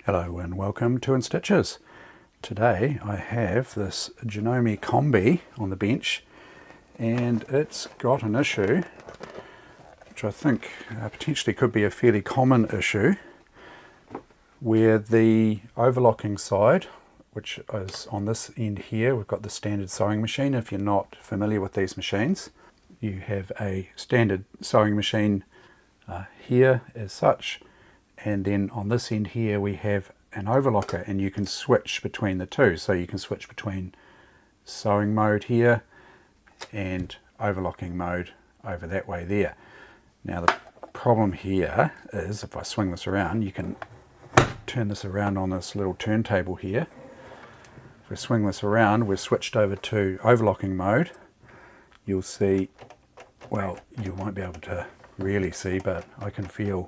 Hello and welcome to In Stitches. Today I have this Janome Combi on the bench and it's got an issue which I think potentially could be a fairly common issue, where the overlocking side, which is on this end here, we've got the standard sewing machine. If you're not familiar with these machines, you have a standard sewing machine here as such. And then on this end here we have an overlocker, and you can switch between the two. So you can switch between sewing mode here and overlocking mode over that way there. Now the problem here is, if I swing this around, you can turn this around on this little turntable here. If we swing this around, we're switched over to overlocking mode. You'll see, well, you won't be able to really see, but I can feel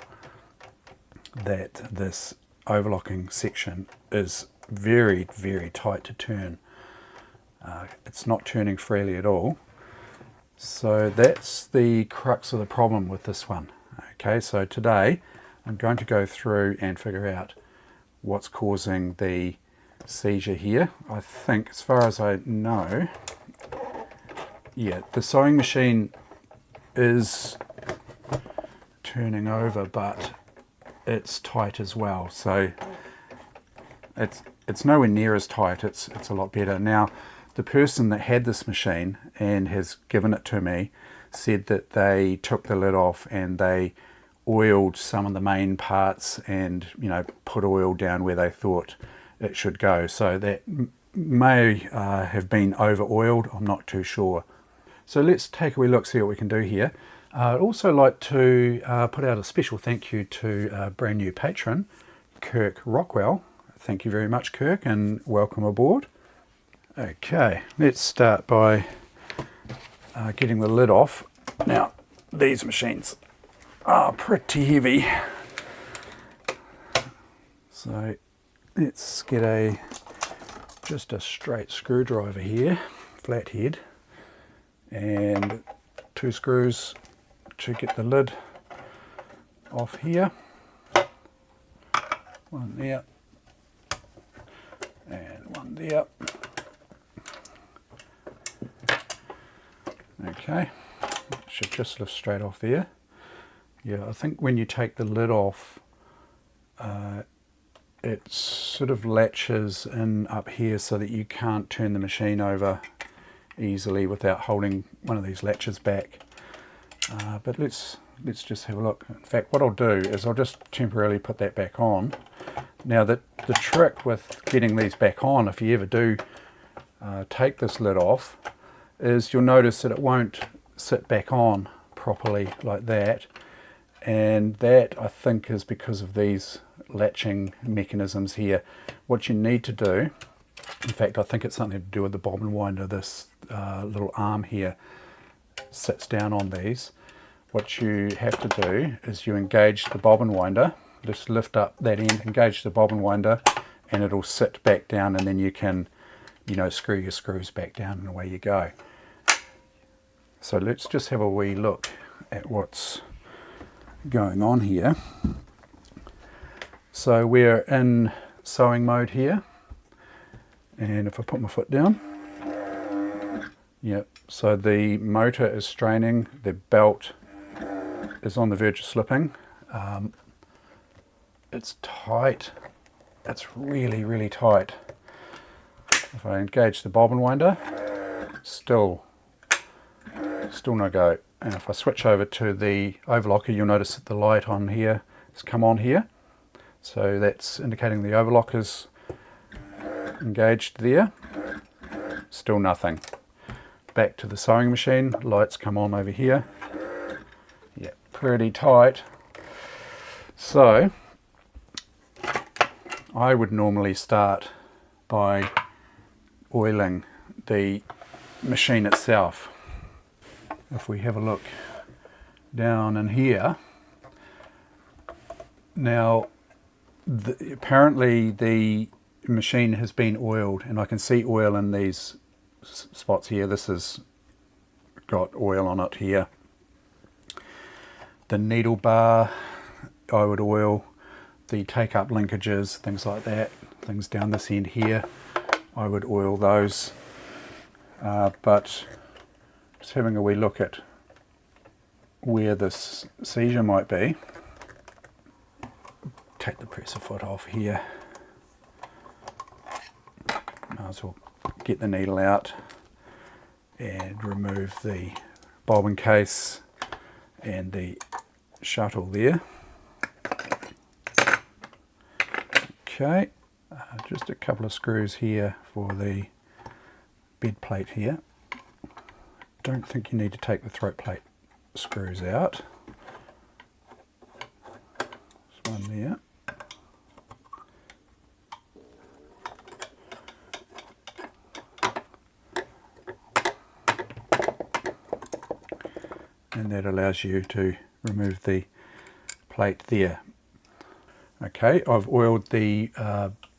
that this overlocking section is very, very tight to turn. It's not turning freely at all. So that's the crux of the problem with this one. Okay, so today I'm going to go through and figure out what's causing the seizure here. I think, as far as I know, yeah, the sewing machine is turning over, but it's tight as well. So it's nowhere near as tight. It's a lot better. Now, the person that had this machine and has given it to me said that they took the lid off and they oiled some of the main parts and, you know, put oil down where they thought it should go. So that may have been over oiled. I'm not too sure. So let's take a wee look, see what we can do here. I'd also like to put out a special thank you to a brand new patron, Kirk Rockwell. Thank you very much, Kirk, and welcome aboard. Okay, let's start by getting the lid off. Now, these machines are pretty heavy, so let's get just a straight screwdriver here, flathead, and 2 screws to get the lid off here. One there and one there. Okay, should just lift straight off there. Yeah, I think when you take the lid off, it sort of latches in up here so that you can't turn the machine over easily without holding one of these latches back. But let's just have a look. In fact, what I'll do is I'll just temporarily put that back on. Now, the trick with getting these back on, if you ever do take this lid off, is you'll notice that it won't sit back on properly like that. And that, I think, is because of these latching mechanisms here. What you need to do, in fact, I think it's something to do with the bobbin winder. This little arm here sits down on these. What you have to do is you engage the bobbin winder, just lift up that end, engage the bobbin winder, and it'll sit back down, and then you can, you know, screw your screws back down and away you go. So let's just have a wee look at what's going on here. So we're in sewing mode here, and if I put my foot down, yep, so the motor is straining, the belt is on the verge of slipping. It's tight, it's really, really tight. If I engage the bobbin winder, still no go. And if I switch over to the overlocker, you'll notice that the light on here has come on here. So that's indicating the overlocker's engaged there. Still nothing. Back to the sewing machine, lights come on over here. Yeah, pretty tight. So I would normally start by oiling the machine itself. If we have a look down in here, now apparently the machine has been oiled, and I can see oil in these spots here. This has got oil on it here. The needle bar I would oil. the take-up linkages, things like that, things down this end here, I would oil those. But just having a wee look at where this seizure might be. Take the presser foot off here. Might as well get the needle out and remove the bobbin case and the shuttle there. Okay, just a couple of screws here for the bed plate here. Don't think you need to take the throat plate screws out. There's one there. And that allows you to remove the plate there. Okay, I've oiled the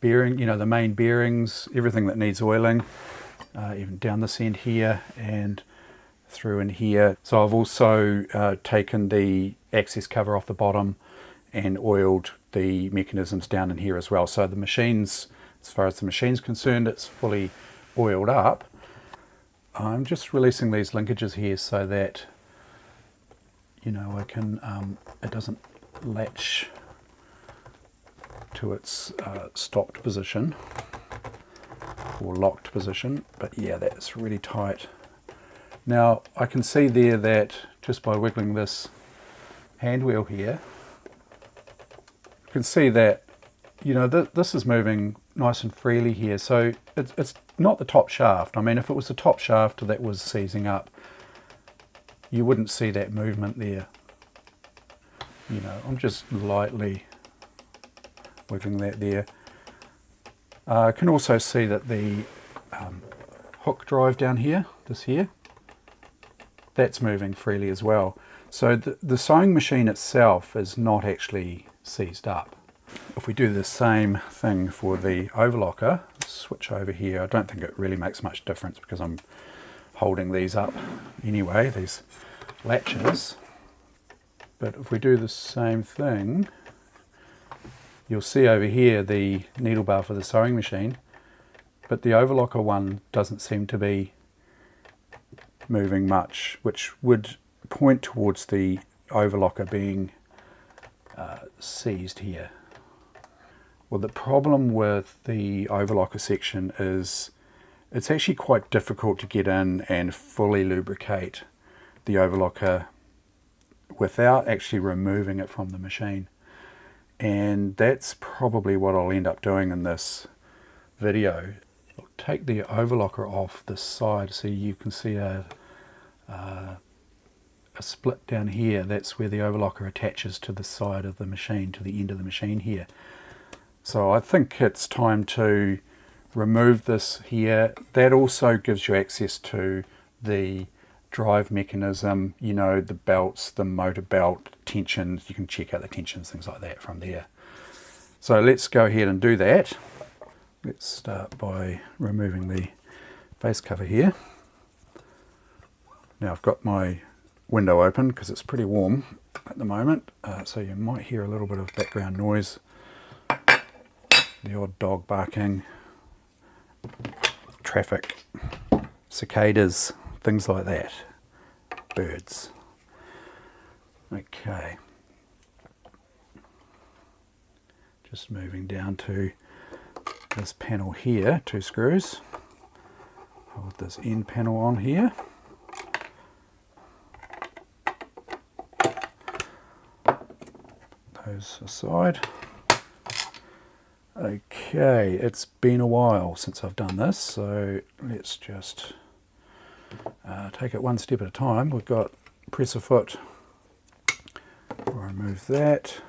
bearing, the main bearings, everything that needs oiling, even down this end here and through in here. So I've also taken the access cover off the bottom and oiled the mechanisms down in here as well. So the machines, as far as the machine's concerned, it's fully oiled up. I'm just releasing these linkages here so that I can, it doesn't latch to its stopped position or locked position, but yeah, that's really tight. Now I can see there that just by wiggling this hand wheel here, you can see that this is moving nice and freely here. So it's not the top shaft. I mean, if it was the top shaft that was seizing up, you wouldn't see that movement there. I'm just lightly wiggling that there. I can also see that the hook drive down here, that's moving freely as well. So the sewing machine itself is not actually seized up. If we do the same thing for the overlocker, switch over here, I don't think it really makes much difference because I'm holding these up anyway, these latches. But if we do the same thing, you'll see over here the needle bar for the sewing machine, but the overlocker one doesn't seem to be moving much, which would point towards the overlocker being seized here. Well, the problem with the overlocker section is it's actually quite difficult to get in and fully lubricate the overlocker without actually removing it from the machine. And that's probably what I'll end up doing in this video. I'll take the overlocker off this side so you can see a split down here. That's where the overlocker attaches to the side of the machine, to the end of the machine here. So I think it's time to remove this here. That also gives you access to the drive mechanism, the belts, the motor belt, tensions. You can check out the tensions, things like that from there. So let's go ahead and do that. Let's start by removing the base cover here. Now I've got my window open because it's pretty warm at the moment, so you might hear a little bit of background noise, the odd dog barking, traffic, cicadas, things like that, birds. Okay, just moving down to this panel here, 2 screws. Hold this end panel on here. Those aside. Okay, it's been a while since I've done this, so let's just take it one step at a time. We've got presser foot. I'll remove that.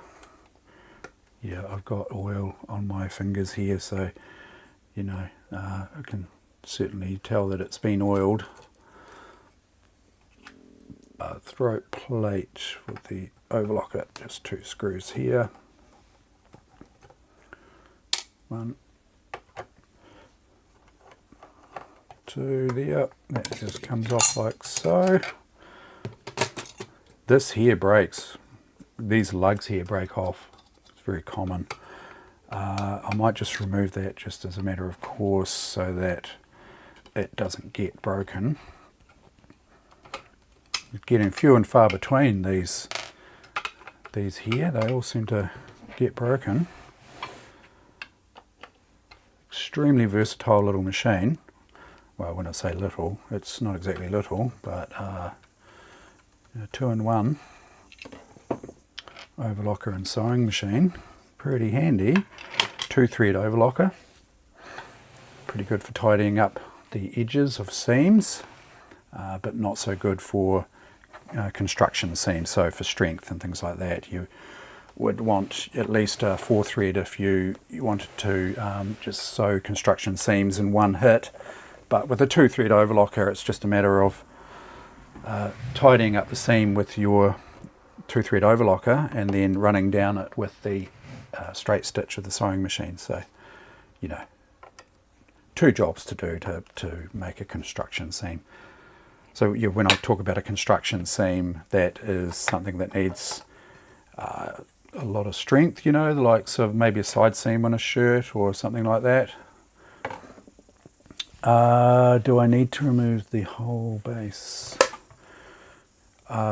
Yeah, I've got oil on my fingers here, so I can certainly tell that it's been oiled. Throat plate with the overlocker, just 2 screws here. 1, 2 there. That just comes off like so. This here breaks. These lugs here break off very common. I might just remove that just as a matter of course so that it doesn't get broken. Getting few and far between these here, they all seem to get broken. Extremely versatile little machine. Well, when I say little, it's not exactly little, but a 2-in-1 overlocker and sewing machine. Pretty handy. 2-thread overlocker. Pretty good for tidying up the edges of seams, but not so good for construction seams. So for strength and things like that, you would want at least a 4-thread if you wanted to just sew construction seams in one hit. But with a 2-thread overlocker, it's just a matter of tidying up the seam with your 2-thread overlocker and then running down it with the straight stitch of the sewing machine. So, you know, 2 jobs to do to make a construction seam. So when I talk about a construction seam, that is something that needs a lot of strength, you know, the likes of maybe a side seam on a shirt or something like that. Do I need to remove the whole base?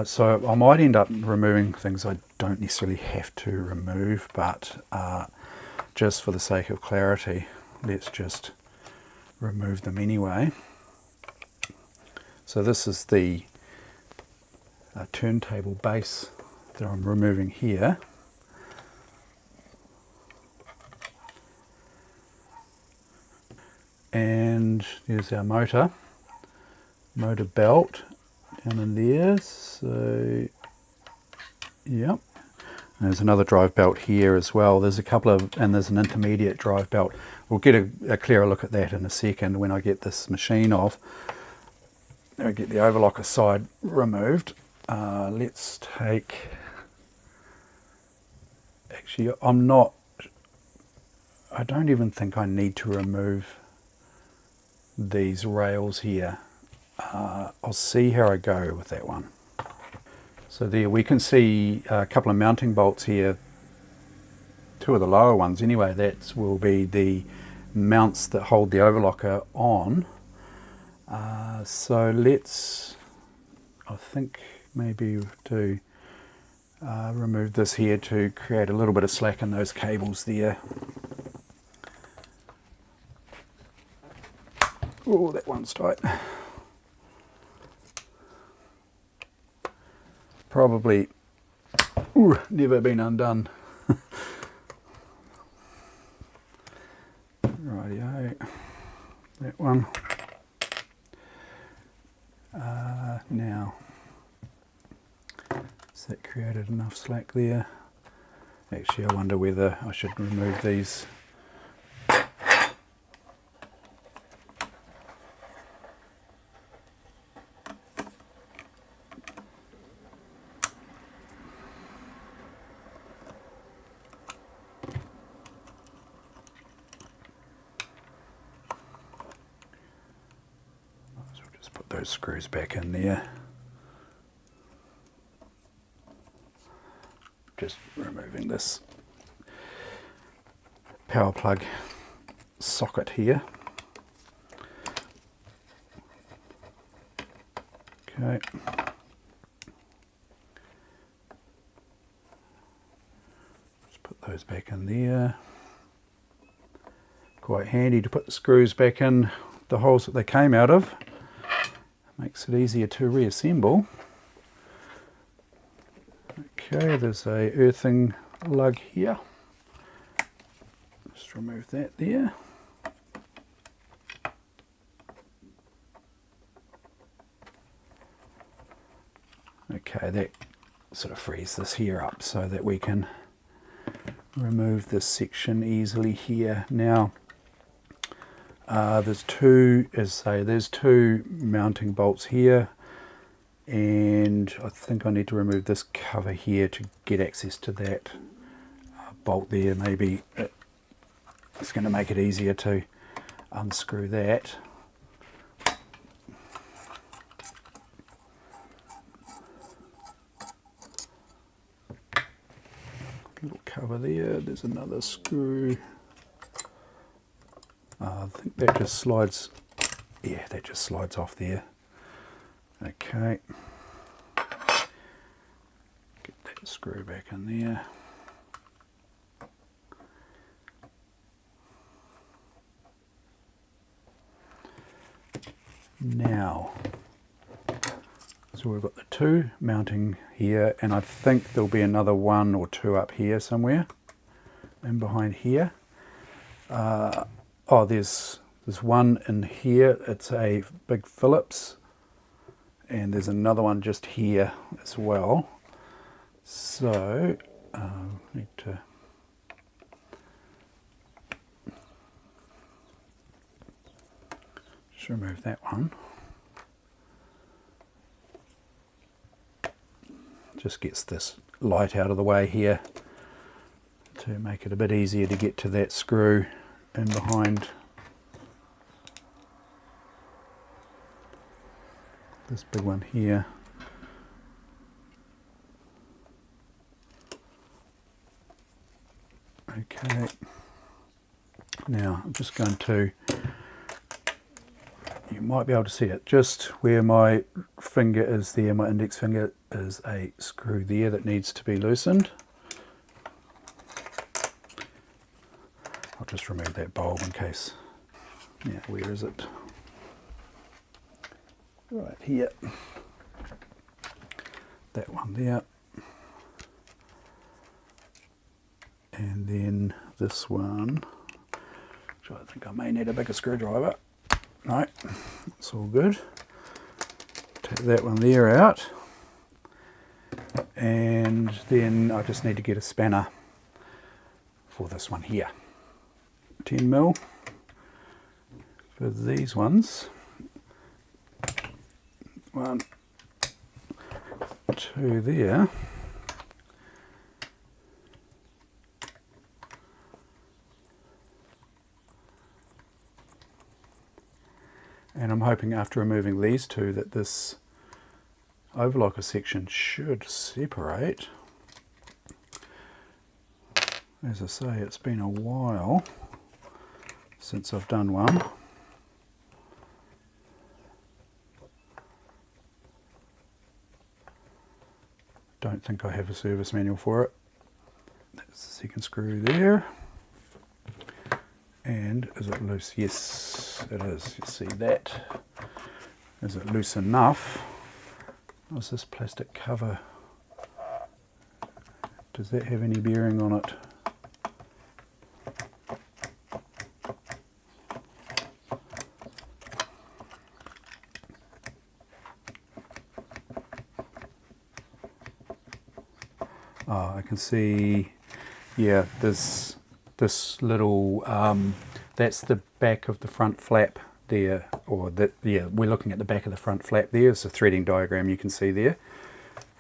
So I might end up removing things I don't necessarily have to remove, but just for the sake of clarity, let's just remove them anyway. So this is the turntable base that I'm removing here. And there's our motor belt down in there. So, yep. And there's another drive belt here as well. There's a couple of, and there's an intermediate drive belt. We'll get a clearer look at that in a second when I get this machine off. I'll get the overlocker side removed. Let's take, actually I don't even think I need to remove these rails here. I'll see how I go with that one. So there we can see a couple of mounting bolts here, 2 of the lower ones anyway. That will be the mounts that hold the overlocker on. So let's, I think maybe to remove this here to create a little bit of slack in those cables there. Oh, that one's tight. Probably never been undone. Rightio, that one. Now, has that created enough slack there? Actually, I wonder whether I should remove these. Those screws back in there. Just removing this power plug socket here. Okay. Just put those back in there. Quite handy to put the screws back in the holes that they came out of. Makes it easier to reassemble. Okay, there's a earthing lug here. Just remove that there. Okay, that sort of frees this here up so that we can remove this section easily here. Now, there's two mounting bolts here, and I think I need to remove this cover here to get access to that bolt there. Maybe it's going to make it easier to unscrew that. Little cover cover there. There's another screw. I think that just slides, yeah, that just slides off there. Okay. Get that screw back in there. Now, so we've got the two mounting here, and I think there'll be another one or two up here somewhere, and behind here. Oh, there's one in here. It's a big Phillips, and there's another one just here as well. So need to just remove that one. Just gets this light out of the way here to make it a bit easier to get to that screw in behind this big one here. Okay, now I'm just going to, you might be able to see it, just where my finger is there, my index finger, is a screw there that needs to be loosened. I'll just remove that bulb in case. Yeah, where is it? Right here. That one there. And then this one, which I think I may need a bigger screwdriver. No, it's all good. Take that one there out. And then I just need to get a spanner for this one here. 10mm for these ones. 1, 2 there. And I'm hoping after removing these two that this overlocker section should separate. As I say, it's been a while since I've done one. Don't think I have a service manual for it. That's the second screw there. And is it loose? Yes, it is. You see that. Is it loose enough? What's this plastic cover? Does that have any bearing on it? Oh, I can see, yeah, there's this little, that's the back of the front flap there, or that, yeah, we're looking at the back of the front flap there. It's a threading diagram you can see there,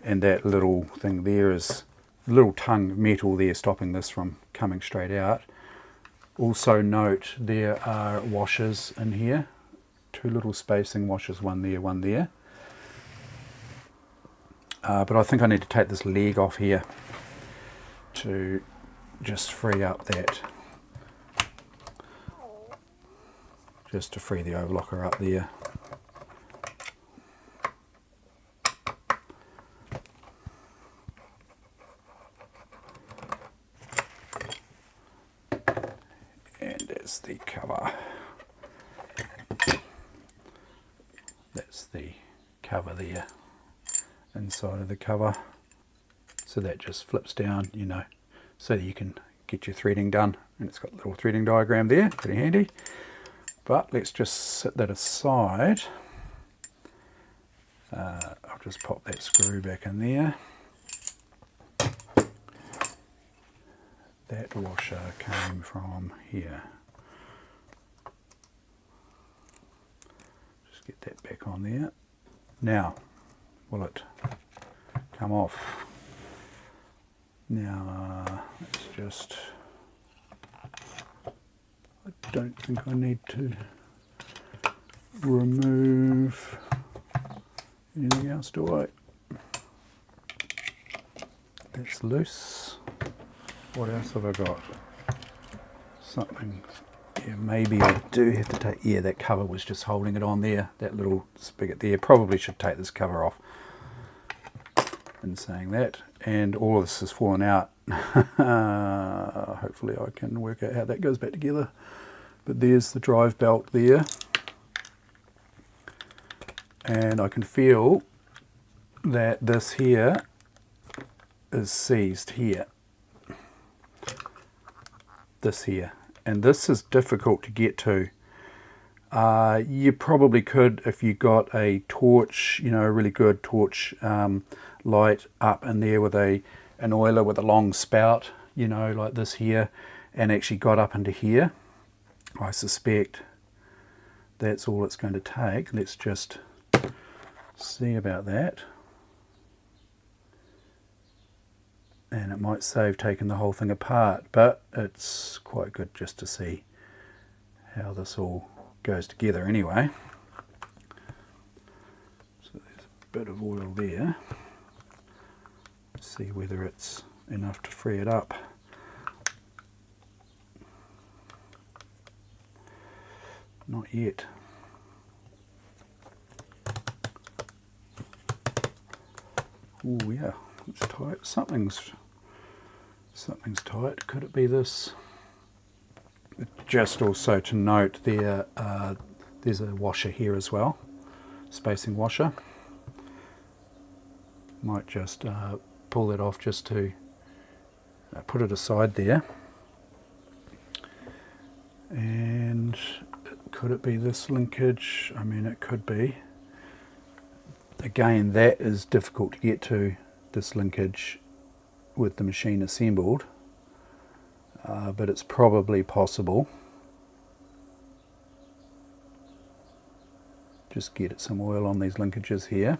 and that little thing there is a little tongue metal there stopping this from coming straight out. Also note there are washers in here, two little spacing washers, one there, one there. But I think I need to take this leg off here to just free up that, just to free the overlocker up there. And there's the cover. That's the cover there. Inside of the cover, so that just flips down, you know, so that you can get your threading done, and it's got a little threading diagram there, pretty handy. But let's just set that aside. I'll just pop that screw back in there. That washer came from here. Just get that back on there. Now, will it come off? Now, let's just, I don't think I need to remove anything else, do I? That's loose. What else have I got? Something. Yeah, maybe I do have to take. Yeah, that cover was just holding it on there. That little spigot there. Probably should take this cover off. In saying that, and all of this has fallen out. Hopefully I can work out how that goes back together. But there's the drive belt there, and I can feel that this here is seized here. This here, and this is difficult to get to. You probably could, if you got a torch, you know, a really good torch light up in there with an oiler with a long spout, you know, like this here, and actually got up into here. I suspect that's all it's going to take. Let's just see about that. And it might save taking the whole thing apart, but it's quite good just to see how this all goes together anyway. So there's a bit of oil there. See whether it's enough to free it up. Not yet. Oh yeah, it's tight. Something's tight. Could it be this? Just also to note there, there's a washer here as well, spacing washer. Might just pull that off just to put it aside there. And could it be this linkage? I mean, it could be. Again, that is difficult to get to, this linkage with the machine assembled, but it's probably possible. Just get some oil on these linkages here.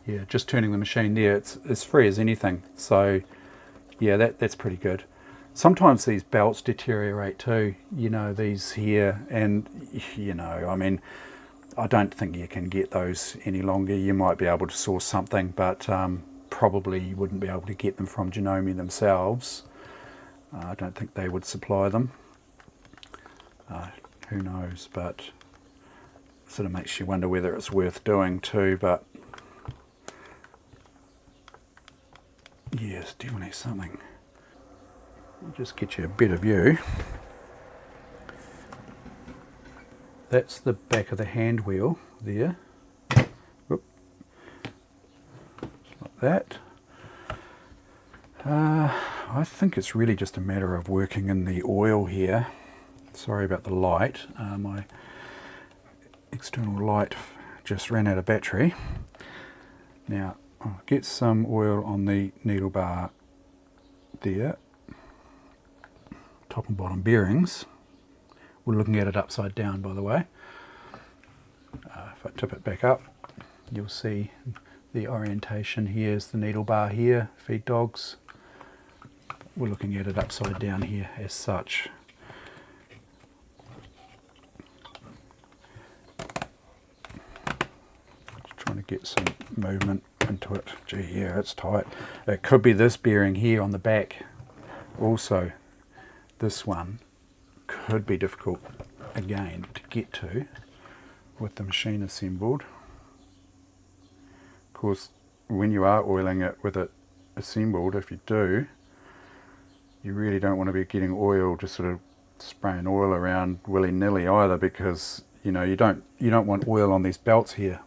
Yeah, just turning the machine there, it's free as anything. So yeah, that's pretty good. Sometimes these belts deteriorate too, you know, these here, and you know, I mean, I don't think you can get those any longer. You might be able to source something, but probably you wouldn't be able to get them from Janome themselves. I don't think they would supply them. Who knows, but sort of makes you wonder whether it's worth doing too, but yes, definitely something. I'll just get you a better view. That's the back of the hand wheel there. Whoop. Like that. I think it's really just a matter of working in the oil here. Sorry about the light. My external light just ran out of battery. Now I'll get some oil on the needle bar there. Top and bottom bearings. We're looking at it upside down, by the way. If I tip it back up, you'll see the orientation here is the needle bar here, feed dogs. We're looking at it upside down here as such. Just trying to get some movement into it. Gee, yeah, it's tight. It could be this bearing here on the back also. This one could be difficult again to get to with the machine assembled. Of course, when you are oiling it with it assembled, if you do, you really don't want to be getting oil, just sort of spraying oil around willy-nilly either, because you know you don't want oil on these belts here.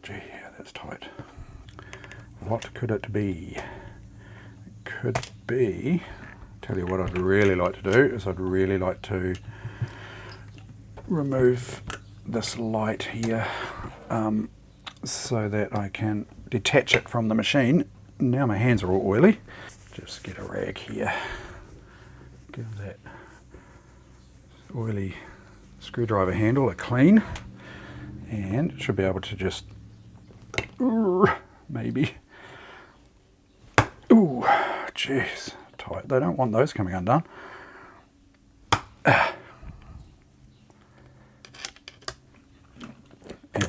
Gee, yeah, that's tight. What could it be? It could be, tell you what I'd really like to do is I'd really like to remove this light here so that I can detach it from the machine. Now my hands are all oily. Just get a rag here. Give that oily screwdriver handle a clean, and should be able to just maybe. Ooh, jeez, tight. They don't want those coming undone.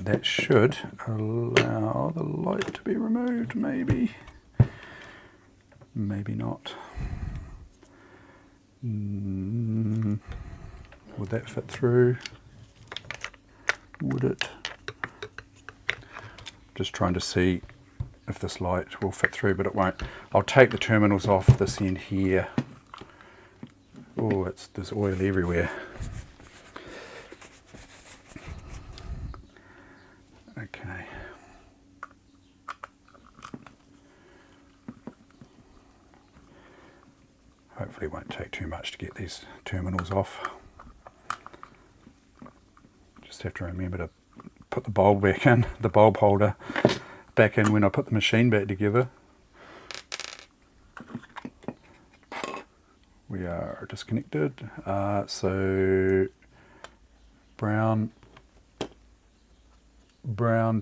that should allow the light to be removed, maybe. Maybe not. Would that fit through? Would it? Just trying to see if this light will fit through, but it won't. I'll take the terminals off this end here. Oh, there's oil everywhere. Okay. Hopefully it won't take too much to get these terminals off. Just have to remember to put the bulb back in, the bulb holder back in when I put the machine back together. We are disconnected. So brown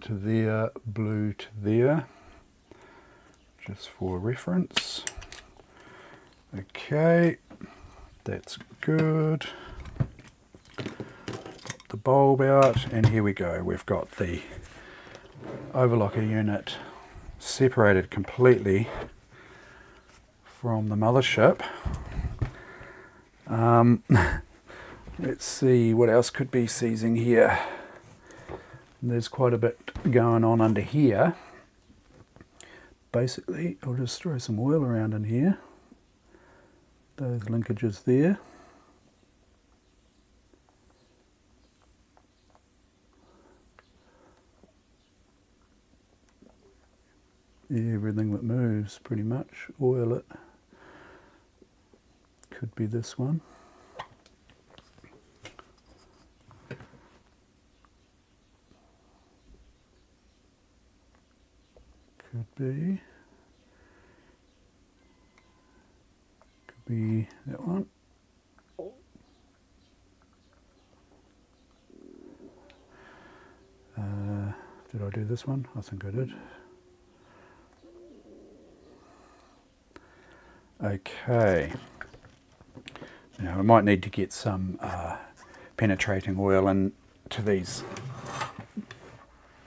to there, blue to there, just for reference. Okay, that's good. Put the bulb out, and here we go. We've got the overlocker unit separated completely from the mothership. Let's see what else could be seizing here. There's quite a bit going on under here. Basically, I'll just throw some oil around in here. Those linkages there. Everything that moves, pretty much, oil it. Could be this one. Could be that one. Did I do this one? I think I did. Okay. Now we might need to get some penetrating oil into these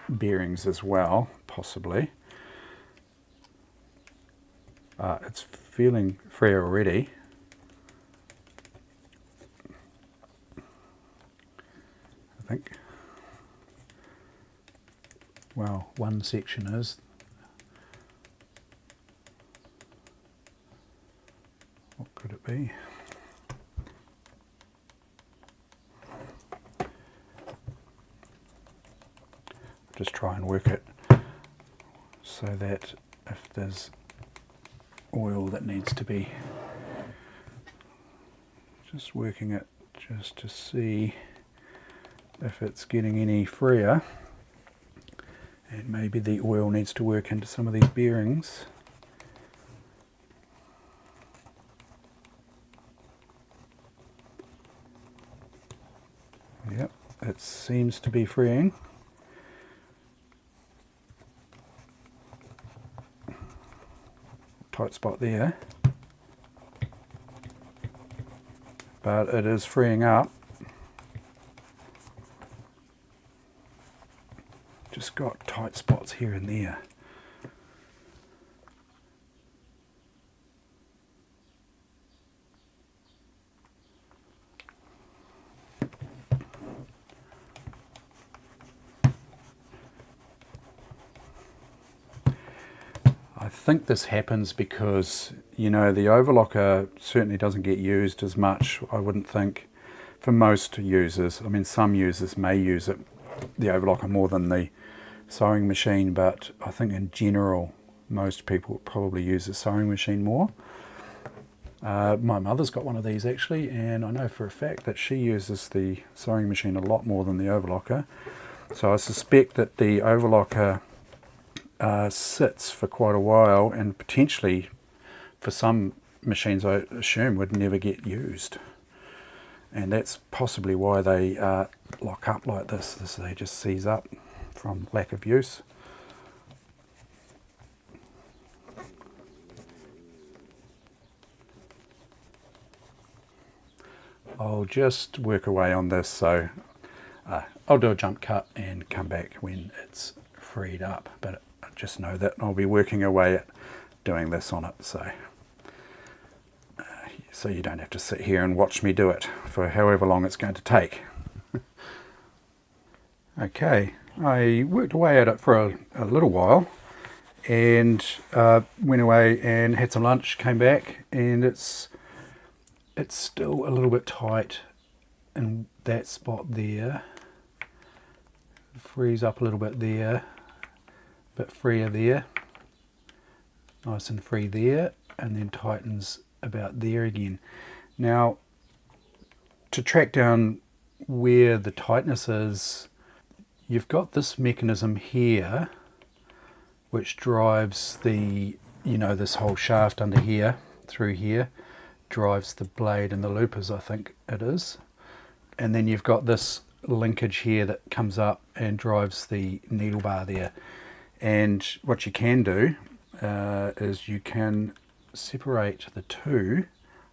bearings as well, possibly. It's feeling free already. I think. Well, one section is. What could it be? Just try and work it so that if there's oil that needs to be, just working it just to see if it's getting any freer, and maybe the oil needs to work into some of these bearings. Yep, it seems to be freeing. Tight spot there, but it is freeing up. Just got tight spots here and there. I think this happens because, you know, the overlocker certainly doesn't get used as much, I wouldn't think, for most users. I mean, some users may use it, the overlocker, more than the sewing machine, but I think in general most people probably use the sewing machine more. My mother's got one of these actually, and I know for a fact that she uses the sewing machine a lot more than the overlocker. So I suspect that the overlocker sits for quite a while, and potentially for some machines I assume would never get used, and that's possibly why they lock up like this. They just seize up from lack of use. I'll just work away on this. So I'll do a jump cut and come back when it's freed up, but just know that I'll be working away at doing this on it, so you don't have to sit here and watch me do it for however long it's going to take. Okay, I worked away at it for a little while and went away and had some lunch, came back, and it's still a little bit tight in that spot there. Frees up a little bit there, a bit freer there, nice and free there, and then tightens about there again. Now, to track down where the tightness is, you've got this mechanism here which drives the, this whole shaft under here, through here, drives the blade and the loopers, I think it is. And then you've got this linkage here that comes up and drives the needle bar there. And what you can do is you can separate the two,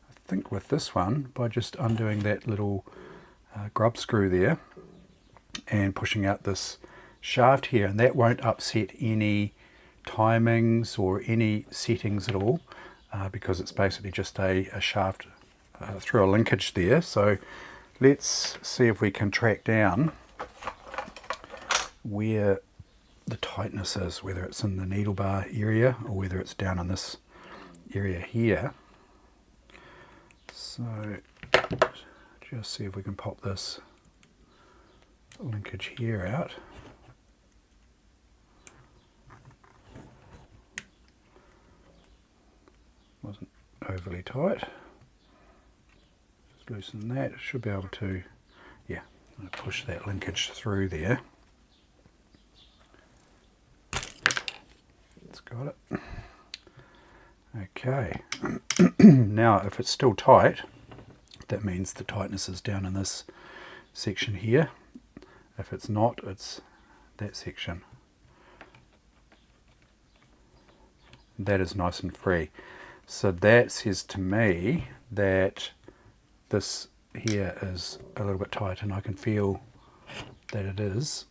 I think with this one, by just undoing that little grub screw there and pushing out this shaft here, and that won't upset any timings or any settings at all, because it's basically just a shaft through a linkage there. So let's see if we can track down where the tightness is, whether it's in the needle bar area or whether it's down in this area here. So just see if we can pop this linkage here out. Wasn't overly tight. Just loosen that. Should be able to, yeah, push that linkage through there. It's got it. Okay. Now, if it's still tight, that means the tightness is down in this section here. If it's not, it's that section. That is nice and free. So that says to me that this here is a little bit tight, and I can feel that it is.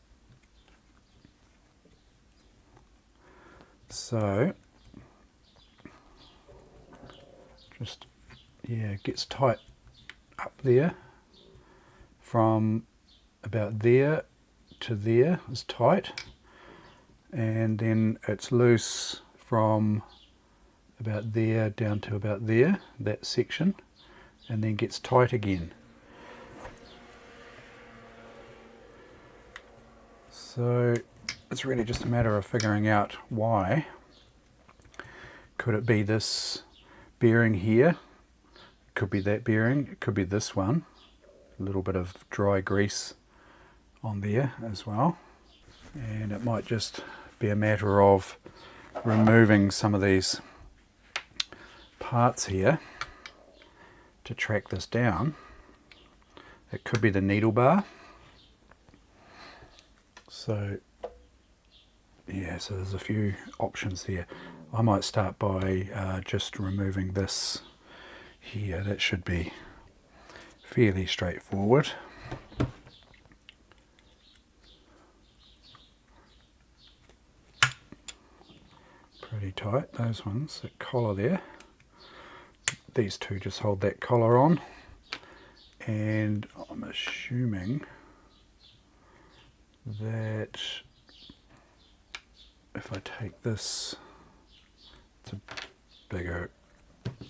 So just, yeah, it gets tight up there. From about there to there is tight, and then it's loose from about there down to about there, that section, and then gets tight again. So it's really just a matter of figuring out why. Could it be this bearing here? It could be that bearing, it could be this one. A little bit of dry grease on there as well. And it might just be a matter of removing some of these parts here to track this down. It could be the needle bar. So yeah, so there's a few options there. I might start by just removing this here. That should be fairly straightforward. Pretty tight, those ones, that collar there. These two just hold that collar on, and I'm assuming that if I take this, it's a bigger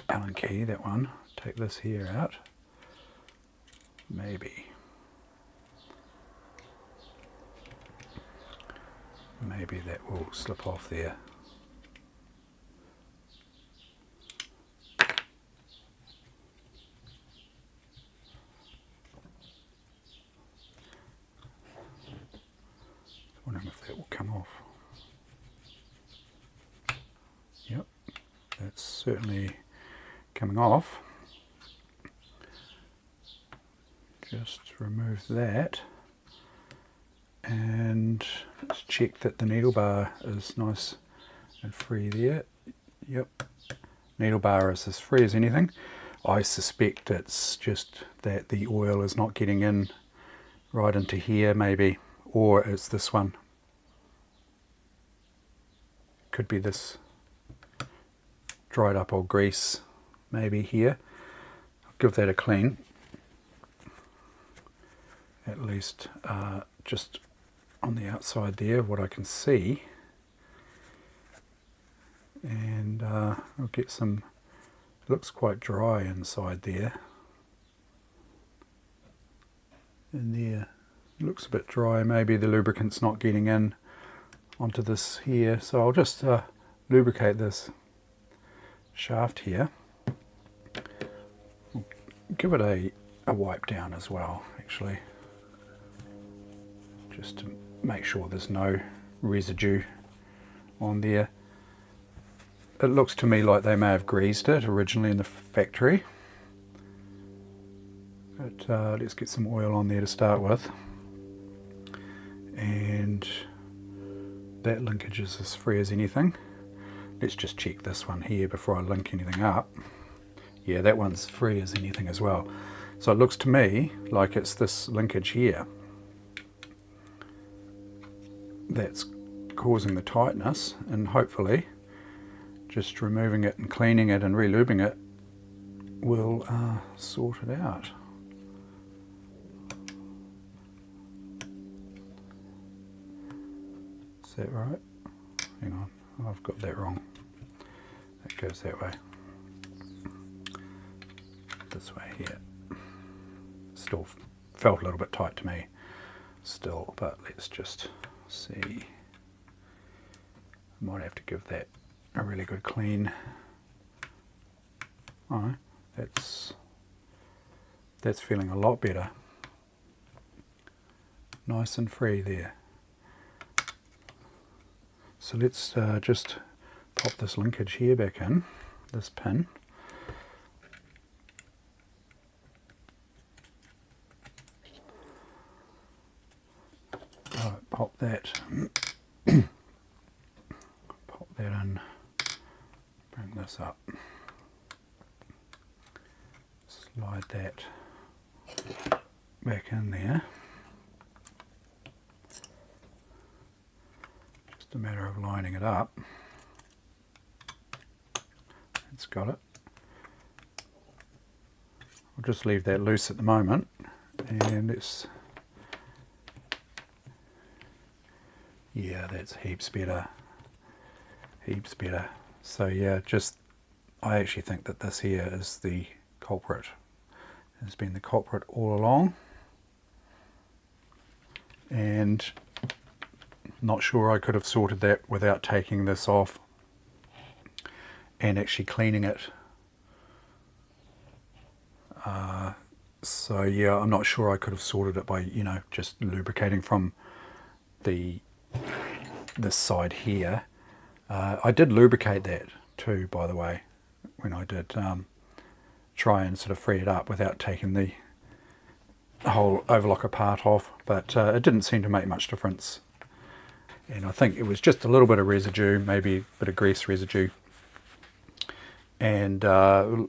Allen key, that one, take this here out, maybe that will slip off there. Wondering if that will come off. Yep, that's certainly coming off. Just remove that, and let's check that the needle bar is nice and free there. Yep, needle bar is as free as anything. I suspect it's just that the oil is not getting in right into here maybe, or it's this one. Could be this dried up old grease maybe here. I'll give that a clean, at least just on the outside there, what I can see, and I'll get some, looks quite dry inside there, and there looks a bit dry, maybe the lubricant's not getting in onto this here, so I'll just lubricate this shaft here. Give it a wipe down as well, actually, just to make sure there's no residue on there. It looks to me like they may have greased it originally in the factory, but let's get some oil on there to start with, and that linkage is as free as anything. Let's just check this one here before I link anything up. Yeah, that one's free as anything as well. So it looks to me like it's this linkage here that's causing the tightness, and hopefully just removing it and cleaning it and re-lubing it will sort it out. Is that right? Hang on, I've got that wrong. That goes that way. This way here. Still felt a little bit tight to me still, but let's just see. Might have to give that a really good clean. Oh, that's feeling a lot better. Nice and free there. So let's just pop this linkage here back in, this pin. Right, pop that pop that in, bring this up, slide that back in there. Just a matter of lining it up. It's got it. I'll just leave that loose at the moment, and it's, yeah, that's heaps better, heaps better. So yeah, just, I actually think that this here is the culprit. It's been the culprit all along, and not sure I could have sorted that without taking this off and actually cleaning it. So yeah, I'm not sure I could have sorted it by, you know, just lubricating from this side here. I did lubricate that too, by the way, when I did try and sort of free it up without taking the whole overlocker part off, but it didn't seem to make much difference. And I think it was just a little bit of residue, maybe a bit of grease residue, and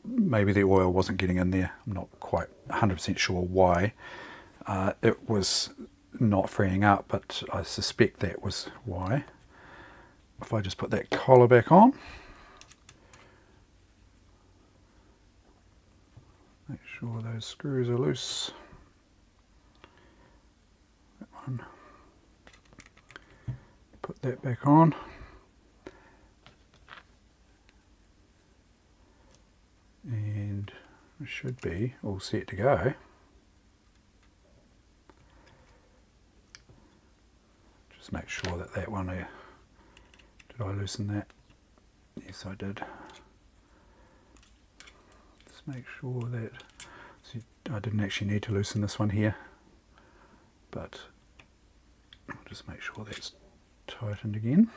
maybe the oil wasn't getting in there. I'm not quite 100% sure why it was not freeing up, but I suspect that was why. If I just put that collar back on, make sure those screws are loose. That one. Put that back on. And it should be all set to go. Just make sure that that one there, did I loosen that? Yes, I did. Just make sure that, see, I didn't actually need to loosen this one here, but I'll just make sure that's tightened again.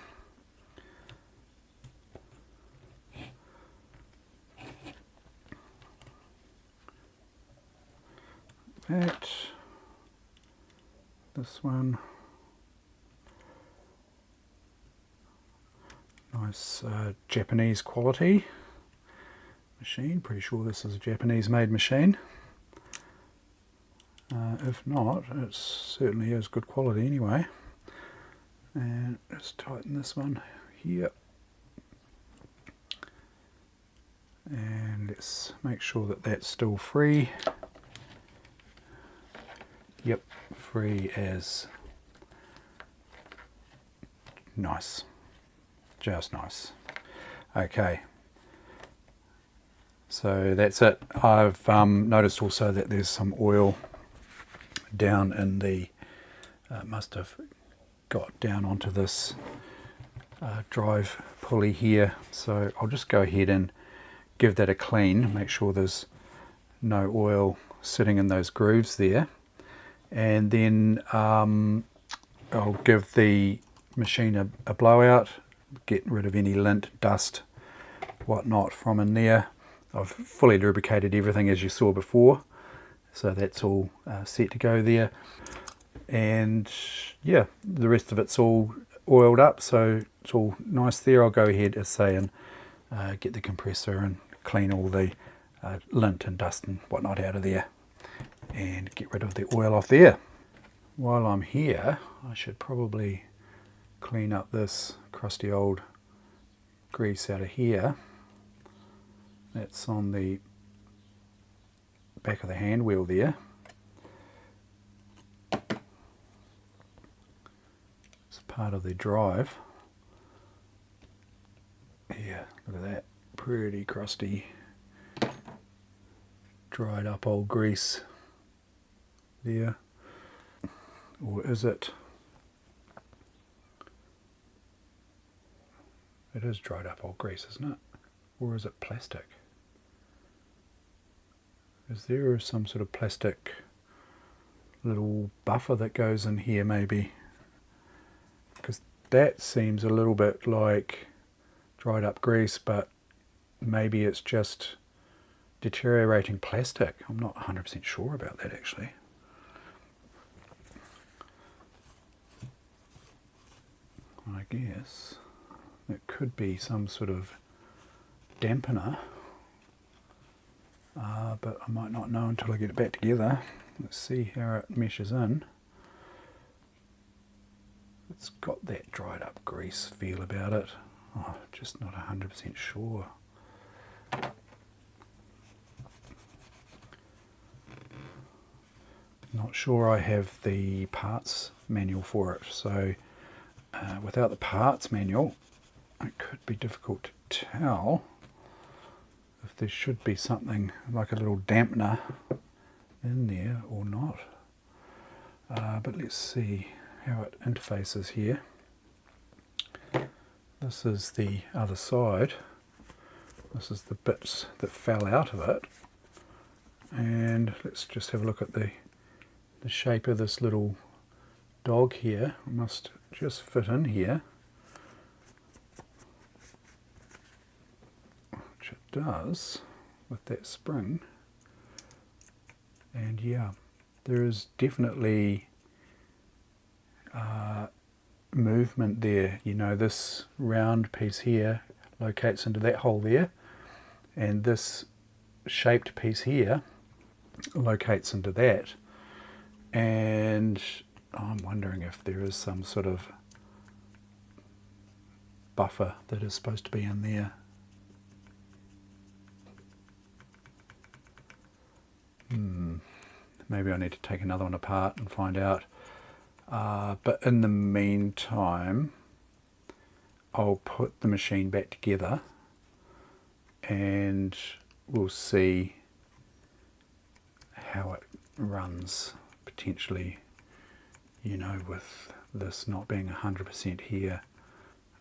That, this one, nice Japanese quality machine. Pretty sure this is a Japanese made machine. If not, it certainly is good quality anyway. And let's tighten this one here. And let's make sure that that's still free. Yep, free as. Nice. Just nice. Okay. So that's it. I've noticed also that there's some oil down in the, must have got down onto this drive pulley here. So I'll just go ahead and give that a clean, make sure there's no oil sitting in those grooves there. And then I'll give the machine a blowout, get rid of any lint, dust, whatnot from in there. I've fully lubricated everything as you saw before, so that's all set to go there. And yeah, the rest of it's all oiled up, so it's all nice there. I'll go ahead, as say, and get the compressor and clean all the lint and dust and whatnot out of there, and get rid of the oil off there. While I'm here, I should probably clean up this crusty old grease out of here. That's on the back of the hand wheel there. It's part of the drive. Yeah, look at that. Pretty crusty, dried up old grease there. Or is it? It is dried up old grease, isn't it? Or is it plastic? Is there some sort of plastic little buffer that goes in here maybe? Because that seems a little bit like dried up grease, but maybe it's just deteriorating plastic. I'm not 100% sure about that actually. I guess it could be some sort of dampener, but I might not know until I get it back together. Let's see how it meshes in. It's got that dried up grease feel about it. Oh, just not 100% sure. Not sure I have the parts manual for it, so without the parts manual it could be difficult to tell if there should be something like a little dampener in there or not. But let's see how it interfaces here. This is the other side. This is the bits that fell out of it. And let's just have a look at the shape of this little dog here. It must just fit in here. Which it does with that spring. And yeah, there is definitely movement there. You know, this round piece here locates into that hole there, and this shaped piece here locates into that. And I'm wondering if there is some sort of buffer that is supposed to be in there. Maybe I need to take another one apart and find out. But in the meantime, I'll put the machine back together and we'll see how it runs potentially, you know, with this not being 100% here.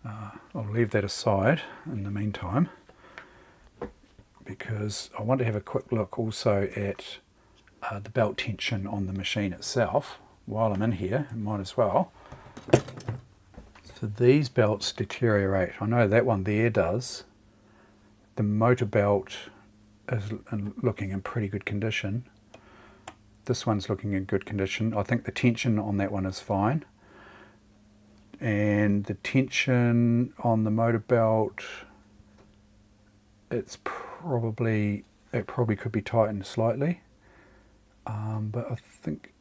I'll leave that aside in the meantime because I want to have a quick look also at the belt tension on the machine itself. While I'm in here, I might as well. So these belts deteriorate. I know that one there does. The motor belt is looking in pretty good condition. This one's looking in good condition. I think the tension on that one is fine. And the tension on the motor belt, it probably could be tightened slightly. but I think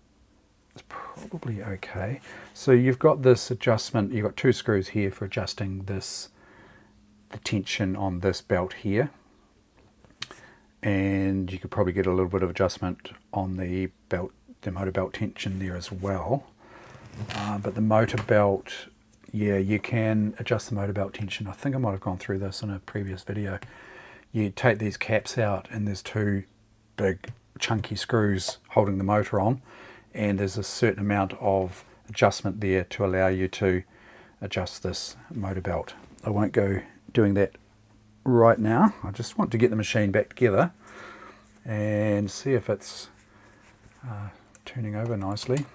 it's probably okay. So you've got this adjustment, you've got 2 screws here for adjusting this, the tension on this belt here, and you could probably get a little bit of adjustment on the belt, the motor belt tension there as well. But the motor belt, yeah, you can adjust the motor belt tension. I think I might have gone through this in a previous video. You take these caps out and there's 2 big chunky screws holding the motor on, and there's a certain amount of adjustment there to allow you to adjust this motor belt. I won't go doing that right now. I just want to get the machine back together and see if it's turning over nicely.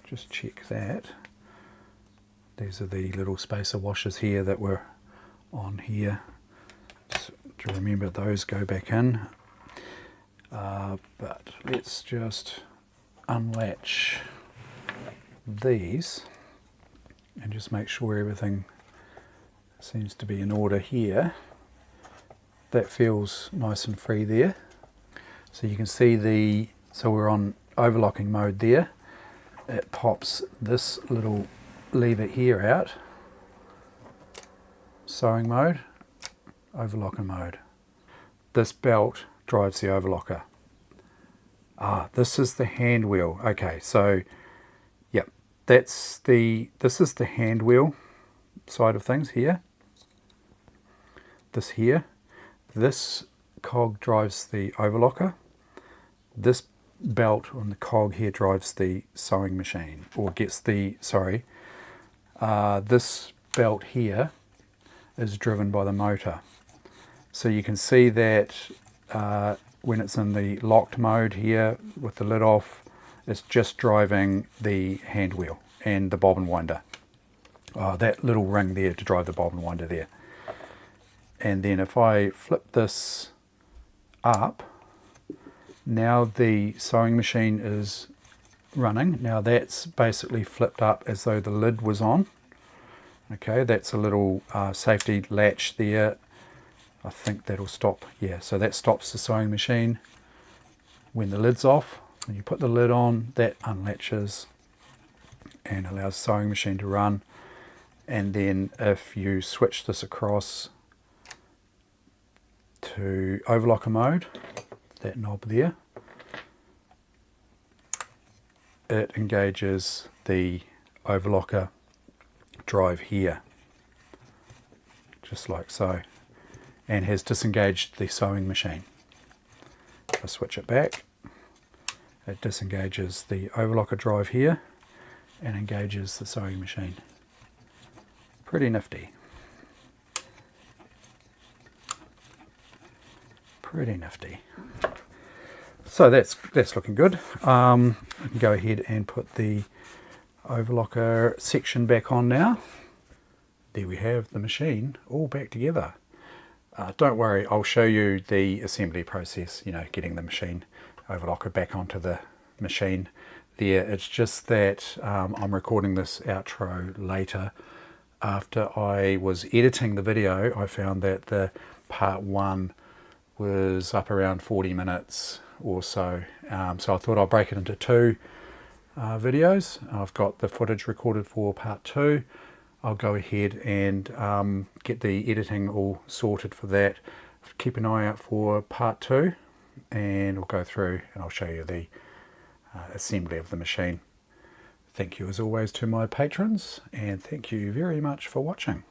Just check that. These are the little spacer washers here that were on here. Just to remember those go back in. But let's just unlatch these and just make sure everything seems to be in order here. That feels nice and free there. So you can see so we're on overlocking mode there. It pops this little lever here out. Sewing mode, overlocker mode. This belt drives the overlocker. This is the hand wheel. Okay, so yep, this is the hand wheel side of things here. This here. This cog drives the overlocker. This belt on the cog here drives the sewing machine, or gets the, sorry, this belt here is driven by the motor. So you can see that when it's in the locked mode here with the lid off, it's just driving the hand wheel and the bobbin winder. That little ring there to drive the bobbin winder there. And then if I flip this up, now the sewing machine is running. Now that's basically flipped up as though the lid was on. Okay, that's a little safety latch there. I think that'll stop. Yeah, so that stops the sewing machine when the lid's off. When you put the lid on, that unlatches and allows the sewing machine to run. And then if you switch this across to overlocker mode, that knob there, it engages the overlocker drive here, just like so, and has disengaged the sewing machine. If I switch it back, it disengages the overlocker drive here and engages the sewing machine. Pretty nifty. Pretty nifty. So that's looking good. I can go ahead and put the overlocker section back on now. There we have the machine all back together. Don't worry, I'll show you the assembly process, you know, getting the machine overlocker back onto the machine there. It's just that I'm recording this outro later. After I was editing the video, I found that the part 1 was up around 40 minutes or so. So I thought I'll break it into 2 videos. I've got the footage recorded for part 2. I'll go ahead and get the editing all sorted for that. Keep an eye out for part 2, and I'll go through and I'll show you the assembly of the machine. Thank you as always to my patrons, and thank you very much for watching.